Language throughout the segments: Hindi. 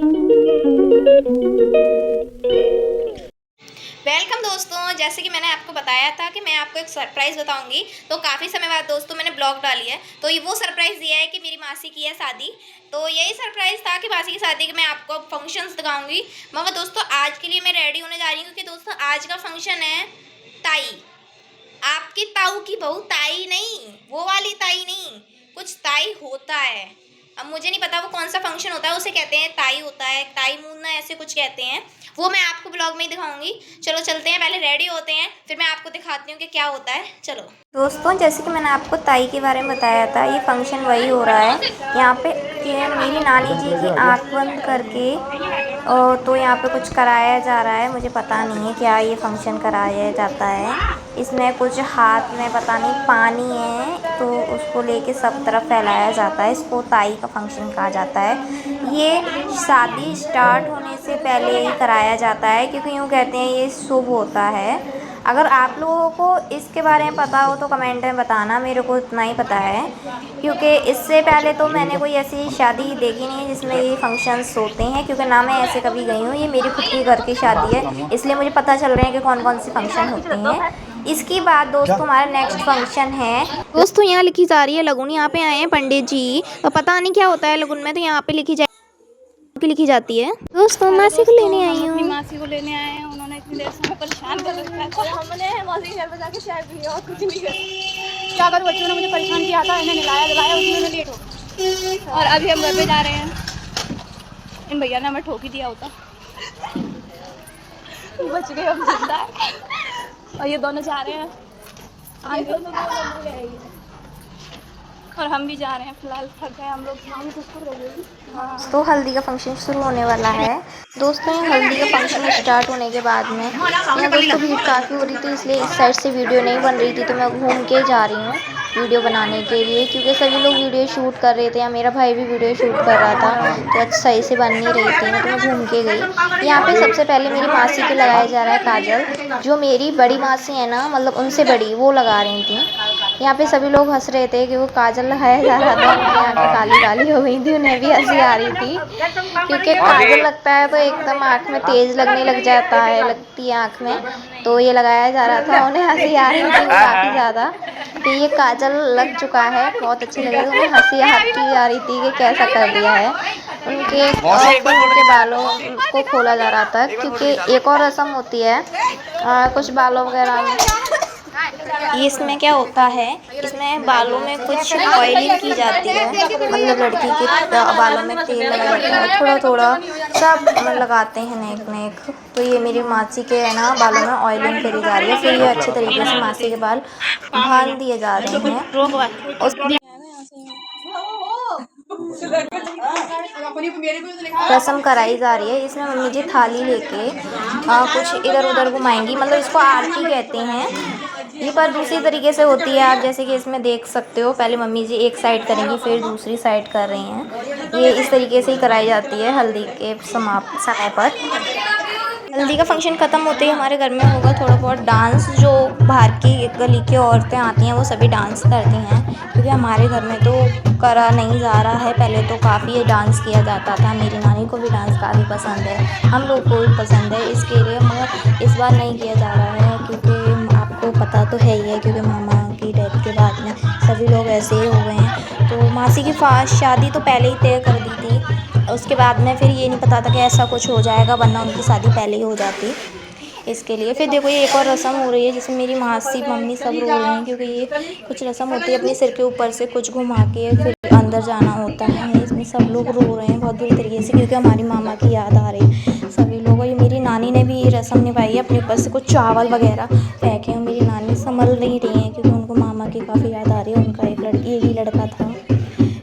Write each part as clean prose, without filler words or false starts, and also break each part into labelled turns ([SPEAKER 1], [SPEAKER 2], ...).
[SPEAKER 1] वेलकम दोस्तों, जैसे कि मैंने आपको बताया था कि मैं आपको एक सरप्राइज़ बताऊंगी। तो काफ़ी समय बाद दोस्तों मैंने ब्लॉग डाली है, तो ये वो सरप्राइज़ दिया है कि मेरी मासी की है शादी। तो यही सरप्राइज़ था कि मासी की शादी के मैं आपको फंक्शंस दिखाऊंगी। मगर दोस्तों आज के लिए मैं रेडी होने जा रही हूँ, क्योंकि दोस्तों आज का फंक्शन है ताई। आपकी ताऊ की बहू ताई नहीं, वो वाली ताई नहीं, कुछ ताई होता है। अब मुझे नहीं पता वो कौन सा फंक्शन होता है, उसे कहते हैं ताई होता है, ताई मूनना ऐसे कुछ कहते हैं। वो मैं आपको ब्लॉग में ही दिखाऊंगी। चलो चलते हैं, पहले रेडी होते हैं, फिर मैं आपको दिखाती हूँ कि क्या होता है। चलो दोस्तों, जैसे कि मैंने आपको ताई के बारे में बताया था, ये फंक्शन वही हो रहा है यहाँ पे कि मेरी नानी जी की आँख बंद करके तो यहाँ पे कुछ कराया जा रहा है। मुझे पता नहीं है क्या ये फंक्शन कराया जाता है। इसमें कुछ हाथ में पता नहीं पानी है, तो उसको लेके सब तरफ फैलाया जाता है। इसको ताई का फंक्शन कहा जाता है। ये शादी स्टार्ट होने से पहले ही कराया जाता है, क्योंकि यूँ कहते हैं ये शुभ होता है। अगर आप लोगों को इसके बारे में पता हो तो कमेंट में बताना, मेरे को इतना ही पता है, क्योंकि इससे पहले तो मैंने कोई ऐसी शादी देखी नहीं है जिसमें ये फंक्शंस होते हैं। क्योंकि ना मैं ऐसे कभी गई हूँ, ये मेरी खुद की घर की शादी है, इसलिए मुझे पता चल रहे हैं कि कौन कौन से फंक्शन होते हैं। इसके बाद दोस्तों हमारा नेक्स्ट फंक्शन है। दोस्तों यहाँ लिखी जा रही है लगुन, यहाँ पे आए हैं पंडित जी, तो पता नहीं क्या होता है लगुन में, तो यहाँ पे लिखी जाती है। दोस्तों मासी को लेने आई
[SPEAKER 2] अपनी
[SPEAKER 1] हूँ।
[SPEAKER 2] मासी को लेने आए हैं, उन्होंने इतनी देर से हमें परेशान कर रखा था। हमने मासी के घर पे जाके चाय पी और कुछ नहीं कर। क्या करूँ, बच्चों ने मुझे परेशान किया था, इन्हें नहलाया धुलाया, उसमें मैं लेट हो गई। और अभी हम घर पे जा रहे हैं। इन भैया ने हमें ठोक ही दिया होता, बच गए हम जिंदा है। और ये दोनों जा रहे हैं और हम भी जा रहे हैं। फिलहाल थक गए हम लोग,
[SPEAKER 1] तो हल्दी का फंक्शन शुरू होने वाला है। दोस्तों ये हल्दी का फंक्शन स्टार्ट होने के बाद में यहाँ दोस्तों भीड़ काफ़ी हो रही थी, इसलिए इस साइड से वीडियो नहीं बन रही थी, तो मैं घूम के जा रही हूँ वीडियो बनाने के लिए, क्योंकि सभी लोग वीडियो शूट कर रहे थे, या मेरा भाई भी वीडियो शूट कर रहा था, तो अच्छा सही से बन नहीं रही थी ना, तो मैं घूम के गई। यहाँ पे सबसे पहले मेरी मासी को लगाया जा रहा है काजल, जो मेरी बड़ी मासी है ना, मतलब उनसे बड़ी, वो लगा रही थी। यहाँ पे सभी लोग हंस रहे थे कि वो काजल लगाया जा रहा था, उनकी आँखें काली काली हो गई थी, उन्हें भी हंसी आ रही थी, क्योंकि काजल लगता है तो एकदम आँख में तेज़ लगने लग जाता है, लगती है आँख में, तो ये लगाया जा रहा था, उन्हें हंसी आ रही थी काफ़ी ज़्यादा कि ये काजल लग चुका है, बहुत अच्छी लगी, उन्हें हंसी आती आ रही थी कि कैसा कर दिया है। उनके बालों को खोला जा रहा था, क्योंकि एक और रस्म होती है कुछ बालों वगैरह में, इसमें क्या होता है, इसमें बालों में कुछ ऑयलिंग की जाती है, मतलब लड़की के बालों में तेल लगाया जाता है, थोड़ा थोड़ा सब लगाते हैं नेक नेक। तो ये मेरी मासी के है ना बालों में ऑयलिंग करी जा रही है, फिर ये अच्छे तरीके से मासी के बाल बांध दिए जा रहे हैं। रस्म कराई जा रही है, इसमें मम्मी जी थाली लेके कुछ इधर उधर घुमाएंगी, मतलब इसको आरती कहते हैं। ये पर दूसरी तरीके से होती है, आप जैसे कि इसमें देख सकते हो, पहले मम्मी जी एक साइड करेंगी, फिर दूसरी साइड कर रही हैं। ये इस तरीके से ही कराई जाती है हल्दी के समय पर। हल्दी का फंक्शन ख़त्म होते ही हमारे घर में होगा थोड़ा बहुत डांस, जो बाहर की गली की औरतें आती हैं वो सभी डांस करती हैं, क्योंकि हमारे घर में तो करा नहीं जा रहा है, पहले तो काफ़ी डांस किया जाता था, मेरी नानी को भी डांस काफ़ी पसंद है, हम लोग को भी पसंद है, इसके लिए मगर इस बार नहीं किया जा रहा है, क्योंकि आपको पता तो है ही है, क्योंकि मामा की डेथ के बाद में सभी लोग ऐसे ही हो गए हैं। तो मासी की शादी तो पहले ही तय कर दी थी, उसके बाद में फिर ये नहीं पता था कि ऐसा कुछ हो जाएगा, वरना उनकी शादी पहले ही हो जाती। इसके लिए फिर देखो ये एक और रस्म हो रही है, जिसमें मेरी मासी मम्मी सब रो रही हैं, क्योंकि ये कुछ रस्म होती है अपने सिर के ऊपर से कुछ घुमा के फिर अंदर जाना होता है, इसमें सब लोग रो रहे हैं बहुत बुरी तरीके से, क्योंकि हमारी मामा की याद आ रही है सभी लोगों। ये मेरी नानी ने भी ये रस्म निभाई है, अपने ऊपर से कुछ चावल वगैरह फेंके हैं, मेरी नानी संभल नहीं रही हैं, क्योंकि उनको मामा की काफ़ी याद आ रही है, उनका एक ही लड़का था।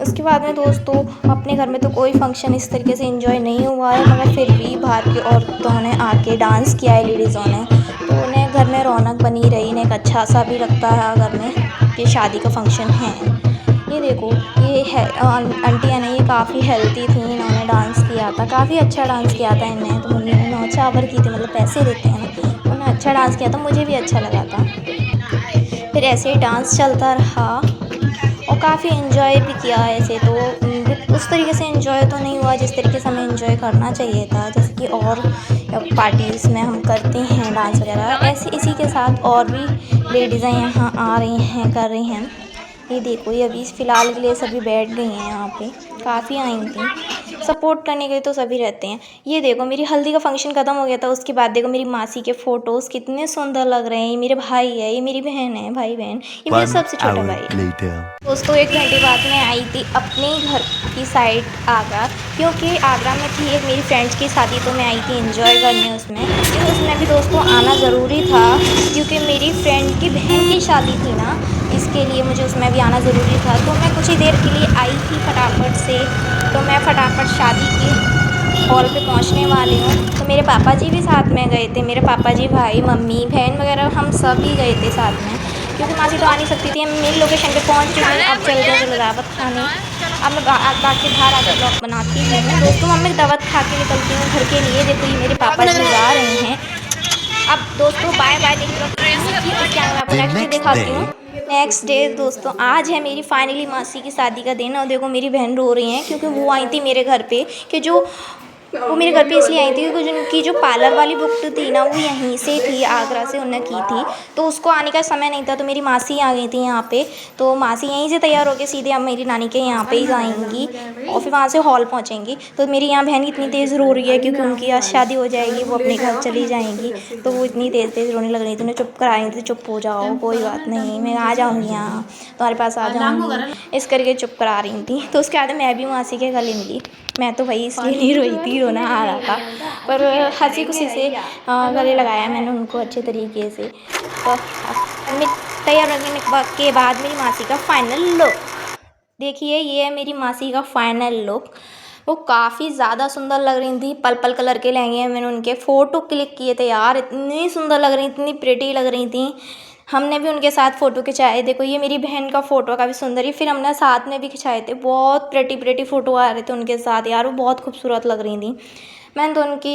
[SPEAKER 1] उसके बाद में दोस्तों अपने घर में तो कोई फंक्शन इस तरीके से एंजॉय नहीं हुआ है, मगर फिर भी बाहर की औरतों ने आके डांस किया है, लेडीज़ों ने, तो उन्हें घर में रौनक बनी रही, इन्हें एक अच्छा सा भी लगता है घर में कि शादी का फंक्शन है। ये देखो ये है आंटी है ना, ये काफ़ी हेल्थी थी, इन्होंने डांस किया था, काफ़ी अच्छा डांस किया था इन्हें, तो मम्मी ने नौछावर की थी, मतलब पैसे देते हैं ना, उन्होंने अच्छा डांस किया था, मुझे भी अच्छा लगा था। फिर ऐसे ही डांस चलता रहा और काफ़ी इन्जॉय भी किया ऐसे तो, उस तरीके से एंजॉय तो नहीं हुआ जिस तरीके से हमें एंजॉय करना चाहिए था, जैसे कि और पार्टीज़ में हम करते हैं डांस वगैरह, ऐसे इसी के साथ और भी लेडीज़ें यहाँ आ रही हैं, कर रही हैं। ये देखो, ये अभी फ़िलहाल के लिए सभी बैठ गई हैं यहाँ पे, काफ़ी आई थी सपोर्ट करने के लिए, तो सभी रहते हैं। ये देखो, मेरी हल्दी का फंक्शन ख़त्म हो गया था, उसके बाद देखो मेरी मासी के फ़ोटोज़ कितने सुंदर लग रहे हैं। ये मेरे भाई है, ये मेरी बहन है, भाई बहन, ये मेरा सबसे छोटा भाई है। दोस्तों 1 घंटे बाद मैं आई थी अपने घर की साइड आगरा, क्योंकि आगरा में थी एक मेरी फ्रेंड्स की शादी, तो मैं आई थी एंजॉय करने उसमें। लेकिन उसमें भी दोस्तों आना ज़रूरी था, क्योंकि मेरी फ्रेंड की बहन की शादी थी ना, इसके लिए मुझे उसमें भी आना ज़रूरी था। तो मैं कुछ ही देर के लिए आई थी फटाफट से, तो मैं फटाफट शादी की हॉल पे पहुंचने वाली हूँ। तो मेरे पापा जी भी साथ में गए थे, मेरे पापा जी, भाई, मम्मी, बहन वगैरह हम सब ही गए थे साथ में, क्योंकि मासी तो आ नहीं सकती थी। हम मेरी लोकेशन पे पहुंच चुके हैं, अब चलते हैं चलो दावत खाने। अब मैं बाकी बाहर आकर ब्लॉग बनाती हूँ दोस्तों। मैं दावत खा के निकलती हूँ घर के लिए। देखो ये मेरे पापा जी जा रहे हैं। अब दोस्तों बाय बाय, उसके आगे मैं आपको नेक्स्ट डे दिखाती हूँ। नेक्स्ट डे दोस्तों, आज है मेरी फाइनली मासी की शादी का दिन, और देखो मेरी बहन रो रही हैं, क्योंकि वो आई थी मेरे घर पे, कि जो वो मेरे घर पे इसलिए आई थी क्योंकि उनकी जो पार्लर वाली बुक थी ना, वो यहीं से थी, आगरा से उन्होंने की थी, तो उसको आने का समय नहीं था, तो मेरी मासी आ गई थी यहाँ पे। तो मासी यहीं से तैयार होकर सीधे अब मेरी नानी के यहाँ पे ही जाएंगी, और फिर वहाँ से हॉल पहुँचेंगी। तो मेरी यहाँ बहन इतनी तेज़ रो रही है, क्योंकि उनकी आज शादी हो जाएगी, वो अपने घर चली जाएंगी, तो वो इतनी तेज़ रोने लग रही थी। उन्हें चुप कराई थी, चुप हो जाओ, कोई बात नहीं, मैं आ जाऊँगी यहाँ तुम्हारे पास, आ जाऊँगी, इस करके चुप करा रही थी। तो उसके बाद मैं भी मासी के गले मिली। मैं तो भाई इसलिए नहीं रोई थी, रोना आ रहा था, पर हंसी खुशी से गले लगाया मैंने उनको अच्छे तरीके से। तो तैयार होने के बाद मेरी मासी का फाइनल लुक देखिए, ये है मेरी मासी का फाइनल लुक। वो काफ़ी ज़्यादा सुंदर लग रही थी, पर्पल कलर के लहंगे मैंने उनके फ़ोटो क्लिक किए थे यार, इतनी सुंदर लग रही, इतनी प्रिटी लग रही थी। हमने भी उनके साथ फ़ोटो खिंचाए। देखो ये मेरी बहन का फ़ोटो काफ़ी सुंदर है, फिर हमने साथ में भी खिंचाए थे, बहुत प्रिटी फ़ोटो आ रहे थे उनके साथ यार, वो बहुत खूबसूरत लग रही थी। मैंने तो उनकी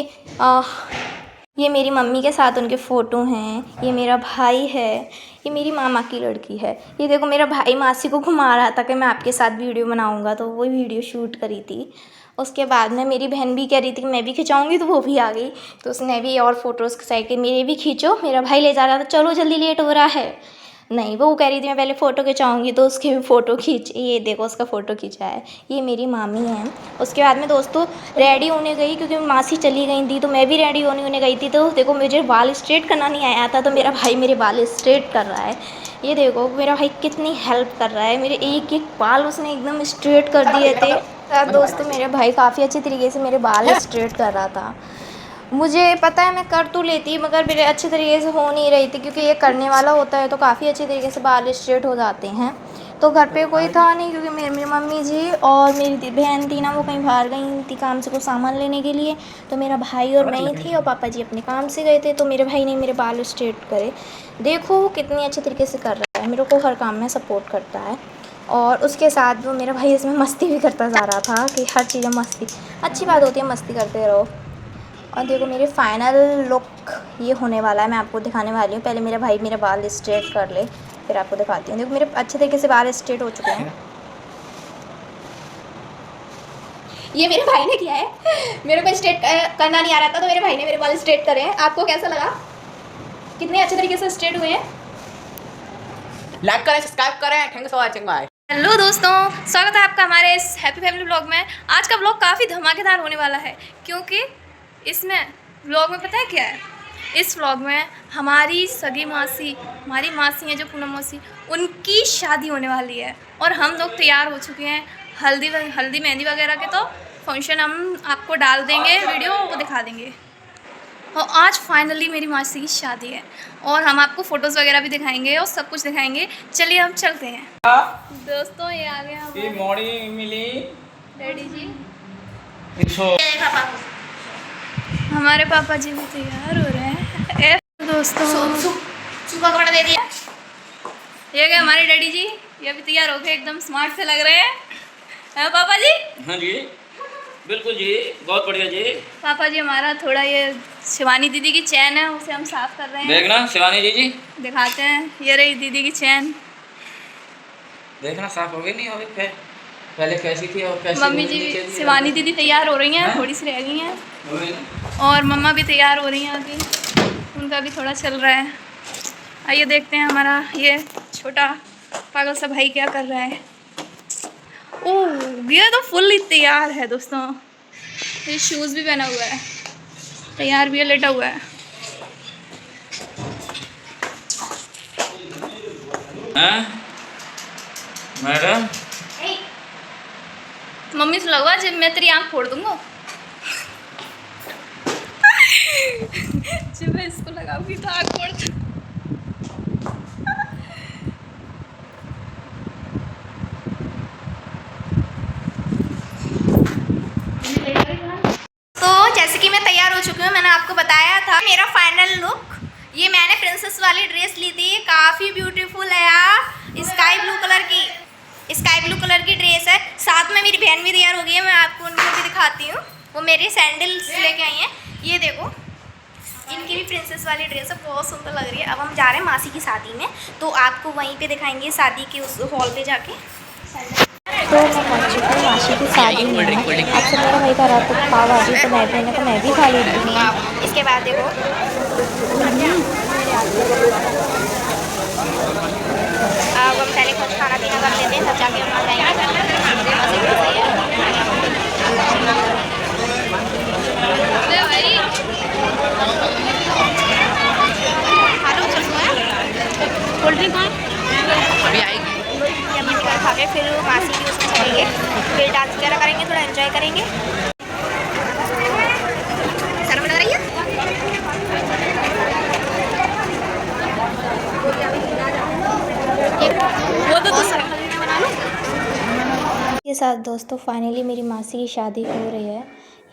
[SPEAKER 1] ये मेरी मम्मी के साथ उनके फ़ोटो हैं, ये मेरा भाई है, ये मेरी मामा की लड़की है। ये देखो मेरा भाई मासी को घुमा रहा था कि मैं आपके साथ वीडियो बनाऊंगा, तो वो वीडियो शूट करी थी। उसके बाद में मेरी बहन भी कह रही थी कि मैं भी खिंचाऊंगी, तो वो भी आ गई, तो उसने भी और फ़ोटोज़ खिंचाई कि मेरे भी खींचो। मेरा भाई ले जा रहा था, चलो जल्दी लेट हो रहा है, नहीं वो कह रही थी मैं पहले फ़ोटो खिंचाऊंगी, तो उसके भी फ़ोटो खींच, ये देखो उसका फ़ोटो खींचा है, ये मेरी मामी हैं। उसके बाद में दोस्तों रेडी होने गई, क्योंकि मासी चली गई थी, तो मैं भी रेडी होने गई थी। तो देखो मुझे बाल स्ट्रेट करना नहीं आया था, तो मेरा भाई मेरे बाल स्ट्रेट कर रहा है। ये देखो मेरा भाई कितनी हेल्प कर रहा है, मेरे एक एक बाल उसने एकदम स्ट्रेट कर दिए थे। दोस्तों मेरे भाई काफ़ी अच्छे तरीके से मेरे बाल स्ट्रेट कर रहा था। मुझे पता है मैं कर तो लेती, मगर मेरे अच्छे तरीके से हो नहीं रही थी, क्योंकि ये करने वाला होता है तो काफ़ी अच्छे तरीके से बाल स्ट्रेट हो जाते हैं। तो घर पे कोई था नहीं, क्योंकि मेरी मम्मी जी और मेरी बहन थी ना, वो कहीं बाहर गई थी काम से कुछ सामान लेने के लिए, तो मेरा भाई और मैं ही थी, और पापा जी अपने काम से गए थे, तो मेरे भाई ने मेरे बाल स्ट्रेट करे। देखो वो कितनी अच्छे तरीके से कर रहा है, मेरे को हर काम में सपोर्ट करता है। और उसके साथ वो मेरा भाई इसमें मस्ती भी करता जा रहा था, कि हर चीज़ में मस्ती अच्छी बात होती है, मस्ती करते रहो। और देखो मेरे फाइनल लुक ये होने वाला है, मैं आपको दिखाने वाली हूँ। पहले मेरा भाई मेरा बाल स्ट्रेट कर ले, फिर आपको दिखाती हूँ। देखो मेरे अच्छे तरीके से बाल स्ट्रेट हो चुके हैं। ये मेरे भाई ने किया है, मेरे को स्ट्रेट करना नहीं आ रहा था, तो मेरे भाई ने मेरे बाल स्ट्रेट करे हैं। आपको कैसा लगा, कितने अच्छे तरीके से स्ट्रेट हुए हैं?
[SPEAKER 3] लाइक करें, सब्सक्राइब करें। Thanks for watching, bye.
[SPEAKER 2] Hello दोस्तों, स्वागत है आपका हमारे इस हैप्पी फैमिली व्लॉग में। आज का व्लॉग काफ़ी धमाकेदार होने वाला है, क्योंकि इसमें व्लॉग में पता है क्या है, इस व्लॉग में हमारी सगी मासी, हमारी मासी हैं जो पूनम मौसी, उनकी शादी होने वाली है, और हम लोग तैयार हो चुके हैं। हल्दी मेहंदी वगैरह के तो फंक्शन हम आपको डाल देंगे, वीडियो वो दिखा देंगे। और आज फाइनली मेरी मासी की शादी है, और हम आपको फ़ोटोज़ वगैरह भी दिखाएंगे और सब कुछ दिखाएंगे। चलिए हम चलते हैं। दोस्तों ये आ गए हम
[SPEAKER 3] मॉर्निंग मिली
[SPEAKER 2] डैडी जी,
[SPEAKER 3] पापा
[SPEAKER 2] हमारे पापा जी भी तैयार हो रहे हैं। दोस्तों
[SPEAKER 3] सूखा कपड़ा दे दिया।
[SPEAKER 2] ये गए हमारे डैडी जी, ये भी तैयार हो गए, एकदम स्मार्ट से लग रहे हैं। हाँ पापा जी?
[SPEAKER 3] हाँ जी बिल्कुल जी, बहुत बढ़िया जी।
[SPEAKER 2] पापा जी हमारा थोड़ा ये शिवानी दीदी की चैन है, उसे हम साफ कर रहे हैं।
[SPEAKER 3] देखना शिवानी जी
[SPEAKER 2] दिखाते हैं, ये रही दीदी की चैन।
[SPEAKER 3] देखना साफ हो गई नहीं हो गई, फिर पहले कैसी थी और कैसी
[SPEAKER 2] मम्मी जी शिवानी दीदी तैयार हो रही हैं, थोड़ी सी रह गई हैं, और मम्मा भी तैयार हो रही हैं अभी, उनका भी थोड़ा चल रहा है। आइए देखते हैं हमारा ये छोटा पागल सा भाई क्या कर रहा है। ओह ये तो फुल तैयार है दोस्तों, ये शूज़ भी पहना हुआ है, तैयार भी है, लेटा हुआ है।
[SPEAKER 3] मैडम
[SPEAKER 2] मम्मी से लगा जब मैं तेरी आँख फोड़ दूंगा जब मैं इसको लगाऊंगी तो आँख फोड़ दूँ। तो जैसे कि मैं तैयार हो चुकी हूँ, मैंने आपको बताया था मेरा फाइनल लुक। ये मैंने प्रिंसेस वाली ड्रेस ली थी, काफ़ी ब्यूटीफुल है यार, स्काई ब्लू कलर की ड्रेस है। साथ में मेरी बहन भी तैयार हो गई है, मैं आपको उनको भी दिखाती हूँ। वो मेरे सैंडल्स लेके आई हैं, ये देखो, इनकी भी प्रिंसेस वाली ड्रेस है, बहुत सुंदर लग रही है। अब हम जा रहे हैं मासी की शादी में, तो आपको वहीं पे दिखाएंगे शादी के उस हॉल पे जाके।
[SPEAKER 1] तो मैं पहुँच चुकी हूँ मासी की शादी में। अच्छा मेरा भाई कह रहा था पाव भाजी, तो मैं भी खा लेती हूँ।
[SPEAKER 2] इसके बाद देखो अब हम पहले कुछ खाना पीना कर लेते हैं, तब जाके हम आ जाएंगे। कोल्ड ड्रिंक
[SPEAKER 3] अभी आएगी।
[SPEAKER 2] खा के फिर मासी की उसमें चलेंगे, फिर डांस वगैरह करेंगे, थोड़ा एंजॉय करेंगे। शर्म लग रही है? वो तो शर्म लग रही है, बना लो।
[SPEAKER 1] के साथ दोस्तों फाइनली मेरी मासी की शादी हो रही है।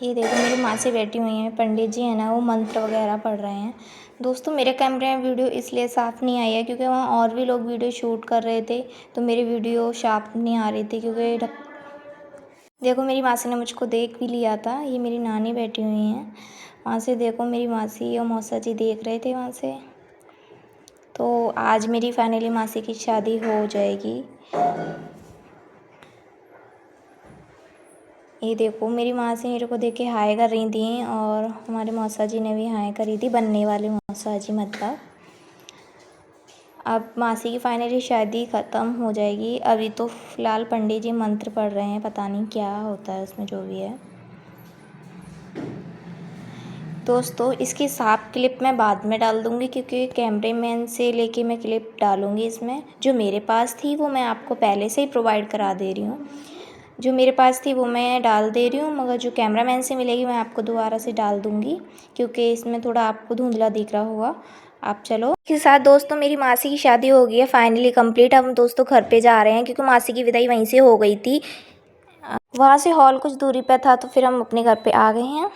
[SPEAKER 1] ये देखो मेरी मासी बैठी हुई हैं, पंडित जी है ना वो मंत्र वगैरह पढ़ रहे हैं। दोस्तों मेरे कैमरे में वीडियो इसलिए साफ़ नहीं आई है क्योंकि वहाँ और भी लोग वीडियो शूट कर रहे थे, तो मेरी वीडियो शार्प नहीं आ रही थी। क्योंकि देखो मेरी मासी ने मुझको देख भी लिया था। ये मेरी नानी बैठी हुई हैं, वहाँ से देखो मेरी मासी और मौसा जी देख रहे थे वहाँ से। तो आज मेरी फाइनली मासी की शादी हो जाएगी। ये देखो मेरी मासी मेरे को देख के हाय कर रही थी, और हमारे मौसा जी ने भी हाय करी थी, बनने वाले मौसा जी मतलब। अब मासी की फाइनली शादी ख़त्म हो जाएगी। अभी तो फ़िलहाल पंडित जी मंत्र पढ़ रहे हैं, पता नहीं क्या होता है उसमें, जो भी है। दोस्तों इसकी साफ क्लिप मैं बाद में डाल दूँगी, क्योंकि कैमरेमैन से लेके मैं क्लिप डालूँगी इसमें। जो मेरे पास थी वो मैं आपको पहले से ही प्रोवाइड करा दे रही हूँ, जो मेरे पास थी वो मैं डाल दे रही हूँ, मगर जो कैमरामैन से मिलेगी मैं आपको दोबारा से डाल दूँगी, क्योंकि इसमें थोड़ा आपको धुंधला दिख रहा होगा। आप चलो के साथ दोस्तों मेरी मासी की शादी हो गई है फाइनली कंप्लीट। अब हम दोस्तों घर पे जा रहे हैं, क्योंकि मासी की विदाई वहीं से हो गई थी, वहाँ से हॉल कुछ दूरी पे था, तो फिर हम अपने घर पे आ गए हैं।